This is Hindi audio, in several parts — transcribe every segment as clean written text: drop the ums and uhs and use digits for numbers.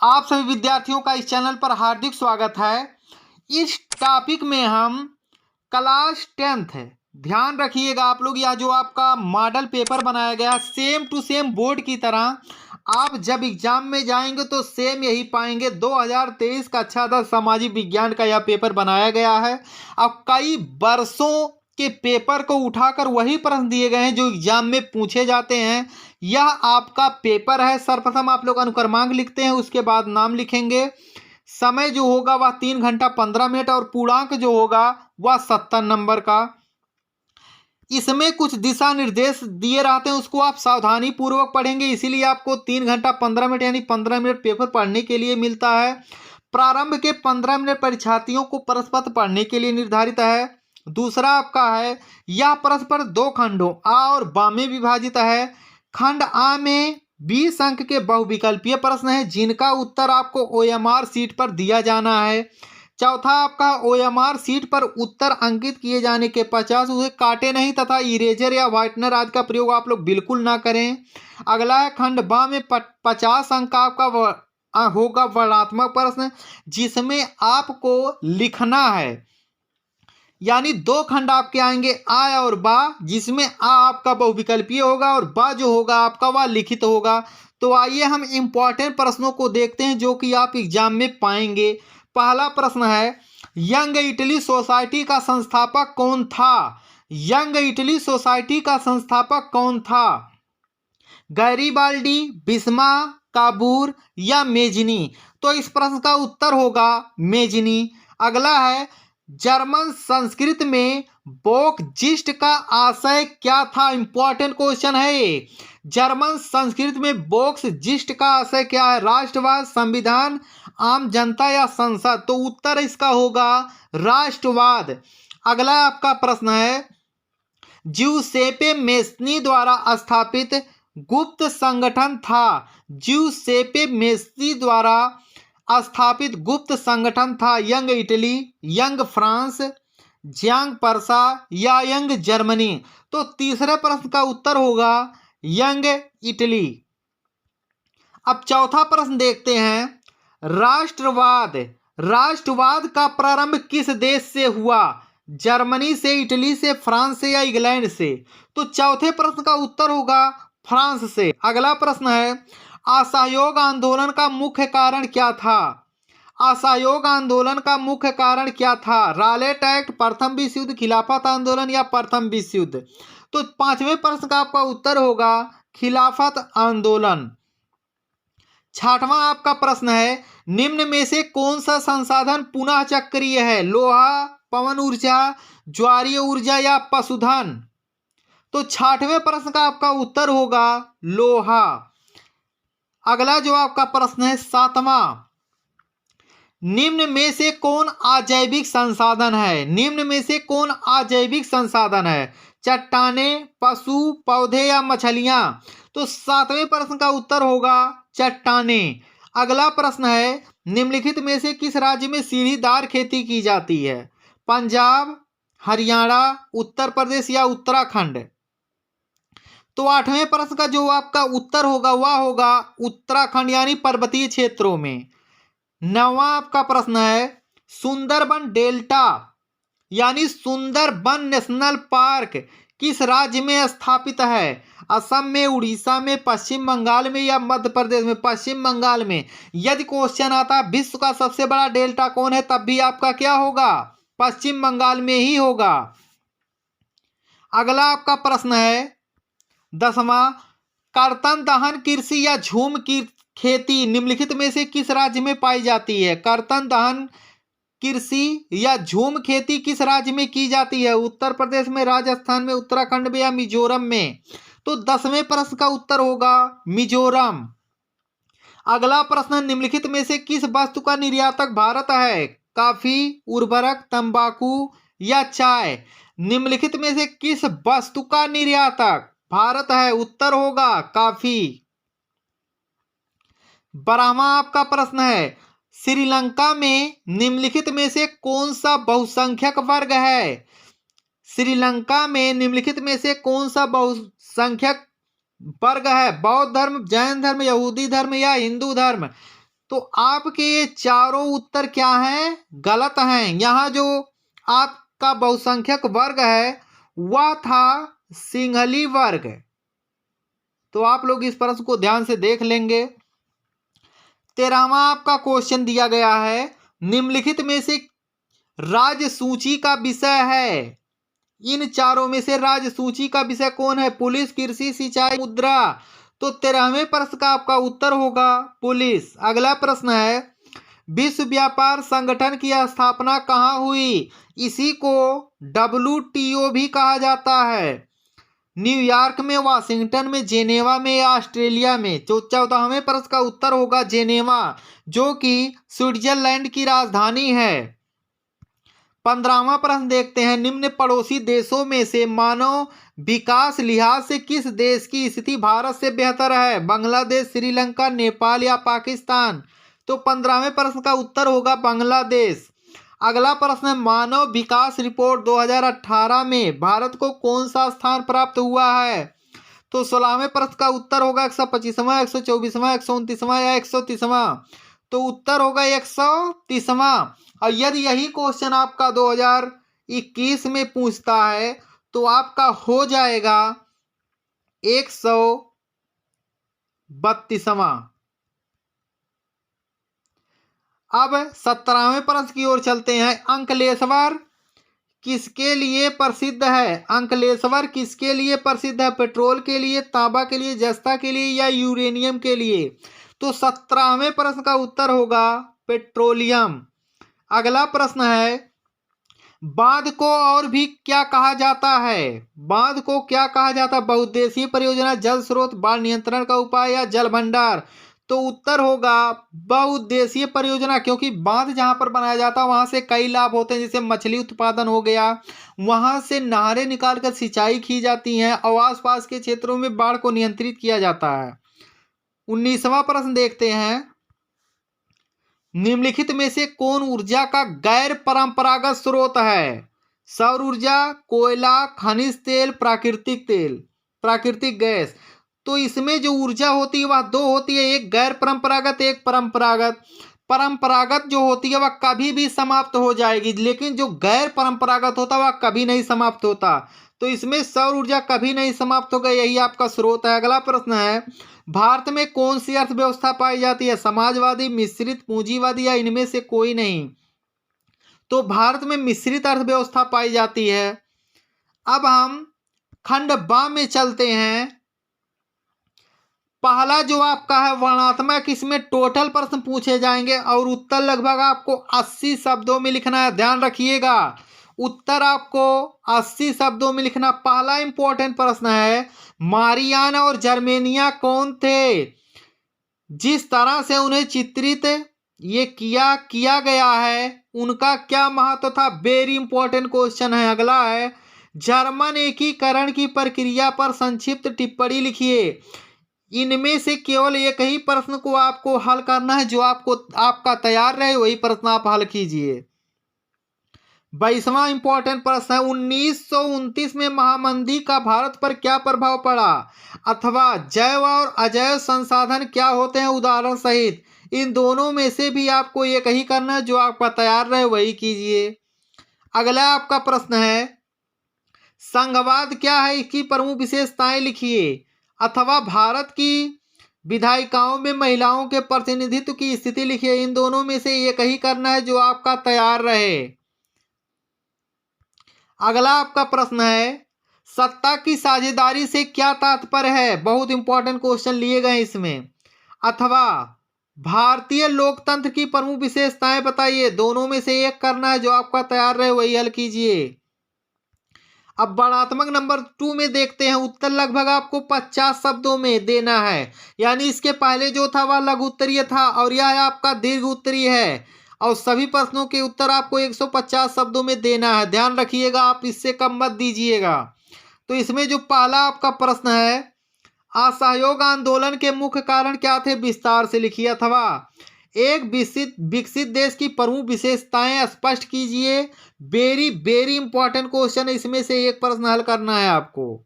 आप सभी विद्यार्थियों का इस चैनल पर हार्दिक स्वागत है। इस टॉपिक में हम क्लास 10th ध्यान रखिएगा आप लोग, या जो आपका मॉडल पेपर बनाया गया सेम टू सेम बोर्ड की तरह आप जब एग्जाम में जाएंगे तो सेम यही पाएंगे। 2023 का कक्षा 10 सामाजिक विज्ञान का यह पेपर बनाया गया है। अब कई वर्षों के पेपर को उठाकर वही प्रश्न दिए गए हैं जो एग्जाम में पूछे जाते हैं। यह आपका पेपर है। सर्वप्रथम आप लोग अनुक्रमांक लिखते हैं, उसके बाद नाम लिखेंगे। समय जो होगा वह 3 घंटा 15 मिनट और पूर्णांक जो होगा वह 70 नंबर का। इसमें कुछ दिशा निर्देश दिए रहते हैं, उसको आप सावधानी पूर्वक पढ़ेंगे, इसीलिए आपको 3 घंटा 15 मिनट यानी 15 मिनट पेपर पढ़ने के लिए मिलता है। प्रारंभ के 15 मिनट परीक्षार्थियों को प्रश्न पत्र पढ़ने के लिए निर्धारित है। दूसरा आपका है, यह प्रश्न पत्र 2 खंडों आ और बा में विभाजित है। खंड आ में 20 अंक के बहुविकल्पीय प्रश्न हैं जिनका उत्तर आपको ओएमआर सीट पर दिया जाना है। चौथा आपका ओएमआर सीट पर उत्तर अंकित किए जाने के 50 उसे काटे नहीं तथा इरेजर या व्हाइटनर आदि का प्रयोग आप लोग बिल्कुल ना करें। अगला है खंड बा में 50 अंक का आपका होगा वर्णनात्मक प्रश्न जिसमें आपको लिखना है, यानी 2 खंड आपके आएंगे आ और बा, जिसमें आ आपका बहुविकल्पीय होगा और बा जो होगा आपका वह लिखित होगा। तो आइए हम इंपॉर्टेंट प्रश्नों को देखते हैं जो कि आप एग्जाम में पाएंगे। पहला प्रश्न है, यंग इटली सोसाइटी का संस्थापक कौन था? यंग इटली सोसाइटी का संस्थापक कौन था? गैरीबाल्डी, बिस्मा, काबूर या मेजनी? तो इस प्रश्न का उत्तर होगा मेजनी। अगला है, जर्मन संस्कृत में बोकजिस्ट का आशय क्या था? इंपॉर्टेंट क्वेश्चन है ये। जर्मन संस्कृत में बोक्सजिस्ट का आशय क्या है? राष्ट्रवाद, संविधान, आम जनता या संसद? तो उत्तर इसका होगा राष्ट्रवाद। अगला आपका प्रश्न है, ज्यूसेपे मेस्नी द्वारा स्थापित गुप्त संगठन था? ज्यूसेपे मेस्नी द्वारा स्थापित गुप्त संगठन था यंग इटली, यंग फ्रांस, ज्यांग पर्सा या यंग जर्मनी? तो तीसरे प्रश्न का उत्तर होगा यंग इटली। अब चौथा प्रश्न देखते हैं, राष्ट्रवाद राष्ट्रवाद का प्रारंभ किस देश से हुआ? जर्मनी से, इटली से, फ्रांस से या इंग्लैंड से? तो चौथे प्रश्न का उत्तर होगा फ्रांस से। अगला प्रश्न है, असहयोग आंदोलन का मुख्य कारण क्या था? असहयोग आंदोलन का मुख्य कारण क्या था? रॉलेट एक्ट, प्रथम विश्व युद्ध, खिलाफत आंदोलन या प्रथम विश्व युद्ध? तो पांचवें प्रश्न का आपका उत्तर होगा खिलाफत आंदोलन। छठवां आपका प्रश्न है, निम्न में से कौन सा संसाधन पुनः चक्रीय है? लोहा, पवन ऊर्जा, ज्वारीय ऊर्जा या पशुधन? तो छठवें प्रश्न का आपका उत्तर होगा लोहा। अगला जो आपका प्रश्न है सातवां, निम्न में से कौन अजैविक संसाधन है? निम्न में से कौन अजैविक संसाधन है? चट्टाने, पशु, पौधे या मछलियां? तो सातवें प्रश्न का उत्तर होगा चट्टाने। अगला प्रश्न है, निम्नलिखित में से किस राज्य में सीढ़ीदार खेती की जाती है? पंजाब, हरियाणा, उत्तर प्रदेश या उत्तराखंड? तो आठवें प्रश्न का जो आपका उत्तर होगा वह होगा उत्तराखंड यानी पर्वतीय क्षेत्रों में। नौवां आपका प्रश्न है, सुंदरबन डेल्टा यानी सुंदरबन नेशनल पार्क किस राज्य में स्थापित है? असम में, उड़ीसा में, पश्चिम बंगाल में या मध्य प्रदेश में? पश्चिम बंगाल में। यदि क्वेश्चन आता है विश्व का सबसे बड़ा डेल्टा कौन है, तब भी आपका क्या होगा? पश्चिम बंगाल में ही होगा। अगला आपका प्रश्न है 10वां, कर्तन दहन कृषि या झूम की खेती निम्नलिखित में से किस राज्य में पाई जाती है? कर्तन दहन कृषि या झूम खेती किस राज्य में की जाती है? उत्तर प्रदेश में, राजस्थान में, उत्तराखंड में या मिजोरम में? तो 10वें प्रश्न का उत्तर होगा मिजोरम। अगला प्रश्न, निम्नलिखित में से किस वस्तु का निर्यातक भारत है? कॉफी, उर्वरक, तंबाकू या चाय? निम्नलिखित में से किस वस्तु का निर्यातक भारत है? उत्तर होगा कॉफी। 12वां आपका प्रश्न है, श्रीलंका में निम्नलिखित में से कौन सा बहुसंख्यक वर्ग है? श्रीलंका में निम्नलिखित में से कौन सा बहुसंख्यक वर्ग है? बौद्ध धर्म, जैन धर्म, यहूदी धर्म या हिंदू धर्म? तो आपके ये चारों उत्तर क्या हैं? गलत हैं। यहाँ जो आपका बहुसंख्यक वर्ग है वह था सिंहली वर्ग। तो आप लोग इस प्रश्न को ध्यान से देख लेंगे। 13वां आपका क्वेश्चन दिया गया है, निम्नलिखित में से राज्य सूची का विषय है। इन चारों में से राज्य सूची का विषय कौन है? पुलिस, कृषि, सिंचाई, मुद्रा। तो 13वें प्रश्न का आपका उत्तर होगा पुलिस। अगला प्रश्न है, विश्व व्यापार संगठन की स्थापना कहाँ हुई? इसी को WTO भी कहा जाता है। न्यूयॉर्क में, वाशिंगटन में, जेनेवा में या ऑस्ट्रेलिया में? तो 14वें प्रश्न का उत्तर होगा जेनेवा, जो कि स्विट्जरलैंड की राजधानी है। 15वां प्रश्न देखते हैं, निम्न पड़ोसी देशों में से मानव विकास लिहाज से किस देश की स्थिति भारत से बेहतर है? बांग्लादेश, श्रीलंका, नेपाल या पाकिस्तान? तो 15वें प्रश्न का उत्तर होगा बांग्लादेश। अगला प्रश्न है, मानव विकास रिपोर्ट 2018 में भारत को कौन सा स्थान प्राप्त हुआ है? तो 16वें प्रश्न का उत्तर होगा 125वां, 124वां, 129वां या 130वां? तो उत्तर होगा 130वां। और यदि यही क्वेश्चन आपका 2021 में पूछता है तो आपका हो जाएगा 132वां। अब 17वें प्रश्न की ओर चलते हैं, अंकलेश्वर किसके लिए प्रसिद्ध है? अंकलेश्वर किसके लिए प्रसिद्ध है? पेट्रोल के लिए, तांबा के लिए, जस्ता के लिए या यूरेनियम के लिए? तो 17वें प्रश्न का उत्तर होगा पेट्रोलियम। अगला प्रश्न है, बांध को और भी क्या कहा जाता है? बांध को क्या कहा जाता है? बहुउद्देशीय परियोजना, जल स्रोत, बाढ़ नियंत्रण का उपाय या जल भंडार? तो उत्तर होगा बहुउद्देशीय परियोजना, क्योंकि बांध जहां पर बनाया जाता है वहां से कई लाभ होते हैं, जैसे मछली उत्पादन हो गया, वहां से नहरें निकालकर सिंचाई की जाती हैं और आसपास के क्षेत्रों में बाढ़ को नियंत्रित किया जाता है। 19वां प्रश्न देखते हैं, निम्नलिखित में से कौन ऊर्जा का गैर परंपरागत स्रोत है? सौर ऊर्जा, कोयला, खनिज तेल, प्राकृतिक गैस? तो इसमें जो ऊर्जा होती है वह दो होती है, एक गैर परंपरागत, एक परंपरागत। परंपरागत जो होती है वह कभी भी समाप्त हो जाएगी, लेकिन जो गैर परंपरागत होता है वह कभी नहीं समाप्त होता। तो इसमें सौर ऊर्जा कभी नहीं समाप्त होगा, यही आपका स्रोत है। अगला प्रश्न है, भारत में कौन सी अर्थव्यवस्था पाई जाती है? समाजवादी, मिश्रित, पूंजीवादी या इनमें से कोई नहीं? तो भारत में मिश्रित अर्थव्यवस्था पाई जाती है। अब हम खंड ब में चलते हैं। पहला जो आपका है वर्णात्मक, इसमें टोटल प्रश्न पूछे जाएंगे और उत्तर लगभग आपको 80 शब्दों में लिखना है। ध्यान रखिएगा, उत्तर आपको 80 शब्दों में लिखना। पहला इंपॉर्टेंट प्रश्न है, मारियाना और जर्मेनिया कौन थे? जिस तरह से उन्हें चित्रित ये किया गया है उनका क्या महत्व था? वेरी इंपॉर्टेंट क्वेश्चन है। अगला है, जर्मन एकीकरण की प्रक्रिया पर संक्षिप्त टिप्पणी लिखिए। इनमें से केवल एक ही प्रश्न को आपको हल करना है, जो आपका तैयार रहे वही प्रश्न आप हल कीजिए। 22वां इंपॉर्टेंट प्रश्न है, 1929 में महामंदी का भारत पर क्या प्रभाव पड़ा? अथवा जैव और अजैव संसाधन क्या होते हैं, उदाहरण सहित? इन दोनों में से भी आपको एक ही करना है, जो आपका तैयार रहे वही कीजिए। अगला आपका प्रश्न है, संघवाद क्या है, इसकी प्रमुख विशेषताएं लिखिए। अथवा भारत की विधायिकाओं में महिलाओं के प्रतिनिधित्व की स्थिति लिखिए। इन दोनों में से एक ही करना है, जो आपका तैयार रहे। अगला आपका प्रश्न है, सत्ता की साझेदारी से क्या तात्पर्य है? बहुत इंपॉर्टेंट क्वेश्चन लिए गए इसमें। अथवा भारतीय लोकतंत्र की प्रमुख विशेषताएं बताइए। दोनों में से एक करना है, जो आपका तैयार रहे वही हल कीजिए। अब वर्णात्मक नंबर 2 में देखते हैं, उत्तर लगभग आपको 50 शब्दों में देना है, यानी इसके पहले जो था वह लघु उत्तरीय था और यह आपका दीर्घ उत्तरीय है, और सभी प्रश्नों के उत्तर आपको 150 शब्दों में देना है। ध्यान रखिएगा, आप इससे कम मत दीजिएगा। तो इसमें जो पहला आपका प्रश्न है, असहयोग आंदोलन के मुख्य कारण क्या थे, विस्तार से लिखिए। अथवा एक विकसित देश की प्रमुख विशेषताएं स्पष्ट कीजिए। वेरी वेरी इंपॉर्टेंट क्वेश्चन है, इसमें से एक प्रश्न हल करना है आपको।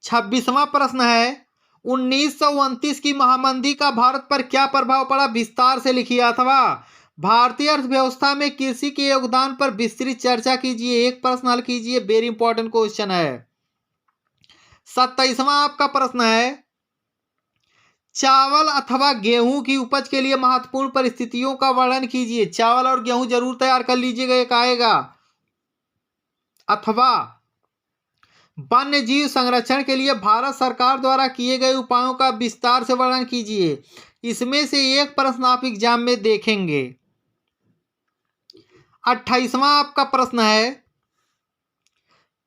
26वां प्रश्न है, 1929 की महामंदी का भारत पर क्या प्रभाव पड़ा, विस्तार से लिखिए। अथवा भारतीय अर्थव्यवस्था में कृषि के योगदान पर विस्तृत चर्चा कीजिए। एक प्रश्न हल कीजिए, वेरी इंपॉर्टेंट क्वेश्चन है। 27वां आपका प्रश्न है, चावल अथवा गेहूं की उपज के लिए महत्वपूर्ण परिस्थितियों का वर्णन कीजिए। चावल और गेहूं जरूर तैयार कर लीजिएगा, एक आएगा। अथवा वन्य जीव संरक्षण के लिए भारत सरकार द्वारा किए गए उपायों का विस्तार से वर्णन कीजिए। इसमें से एक प्रश्न आप एग्जाम में देखेंगे। 28वां आपका प्रश्न है,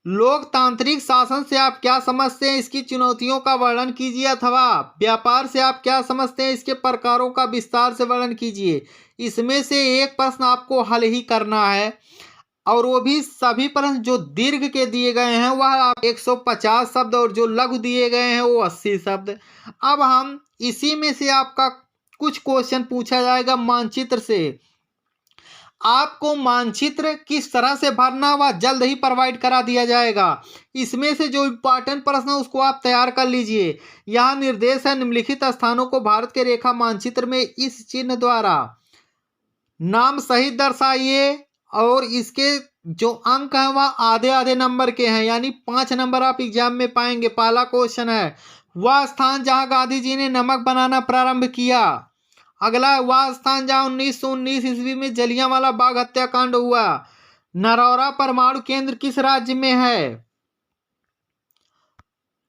लोकतांत्रिक शासन से आप क्या समझते हैं, इसकी चुनौतियों का वर्णन कीजिए। अथवा व्यापार से आप क्या समझते हैं, इसके प्रकारों का विस्तार से वर्णन कीजिए। इसमें से एक प्रश्न आपको हल ही करना है, और वो भी सभी प्रश्न जो दीर्घ के दिए गए हैं वह आप 150 शब्द, और जो लघु दिए गए हैं वो 80 शब्द। अब हम इसी में से आपका कुछ क्वेश्चन पूछा जाएगा मानचित्र से। आपको मानचित्र किस तरह से भरना वह जल्द ही प्रोवाइड करा दिया जाएगा। इसमें से जो इम्पोर्टेंट प्रश्न है उसको आप तैयार कर लीजिए। यहाँ निर्देश है, निम्नलिखित स्थानों को भारत के रेखा मानचित्र में इस चिन्ह द्वारा नाम सहित दर्शाइए, और इसके जो अंक हैं वह आधे आधे नंबर के हैं, यानी 5 नंबर आप एग्जाम में पाएंगे। पहला क्वेश्चन है, वह स्थान जहां गांधी जी ने नमक बनाना प्रारंभ किया। अगला है, वह स्थान जहां 1919 ईस्वी में जलियांवाला बाग हत्याकांड हुआ। नरौरा परमाणु केंद्र किस राज्य में है।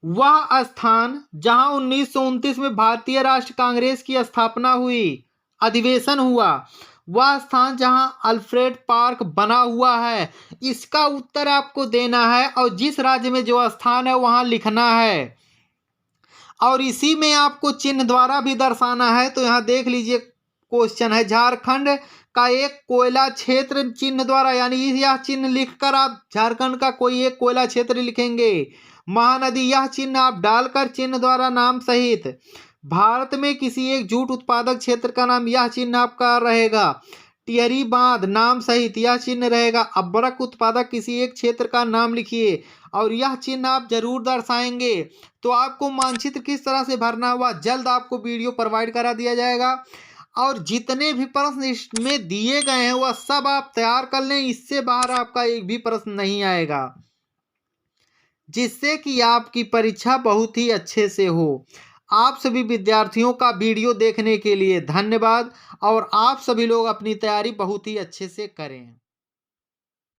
वह स्थान जहां 1929 में भारतीय राष्ट्र कांग्रेस की स्थापना हुई, अधिवेशन हुआ। वह स्थान जहां अल्फ्रेड पार्क बना हुआ है। इसका उत्तर आपको देना है, और जिस राज्य में जो स्थान है वहां लिखना है, और इसी में आपको चिन्ह द्वारा भी दर्शाना है। तो यहाँ देख लीजिए, क्वेश्चन है, झारखंड का एक कोयला क्षेत्र चिन्ह द्वारा, यानी यह चिन्ह लिखकर आप झारखंड का कोई एक कोयला क्षेत्र लिखेंगे। महानदी, यह चिन्ह आप डालकर चिन्ह द्वारा नाम सहित। भारत में किसी एक जूट उत्पादक क्षेत्र का नाम, यह चिन्ह आपका रहेगा। टिहरी बांध नाम सहित यह चिन्ह रहेगा। अभ्रक उत्पादक किसी एक क्षेत्र का नाम लिखिए, और यह चिन्ह आप जरूर दर्शाएंगे। तो आपको मानचित्र किस तरह से भरना हुआ जल्द आपको वीडियो प्रोवाइड करा दिया जाएगा, और जितने भी प्रश्न इसमें दिए गए हैं वह सब आप तैयार कर लें। इससे बाहर आपका एक भी प्रश्न नहीं आएगा, जिससे कि आपकी परीक्षा बहुत ही अच्छे से हो। आप सभी विद्यार्थियों का वीडियो देखने के लिए धन्यवाद, और आप सभी लोग अपनी तैयारी बहुत ही अच्छे से करें।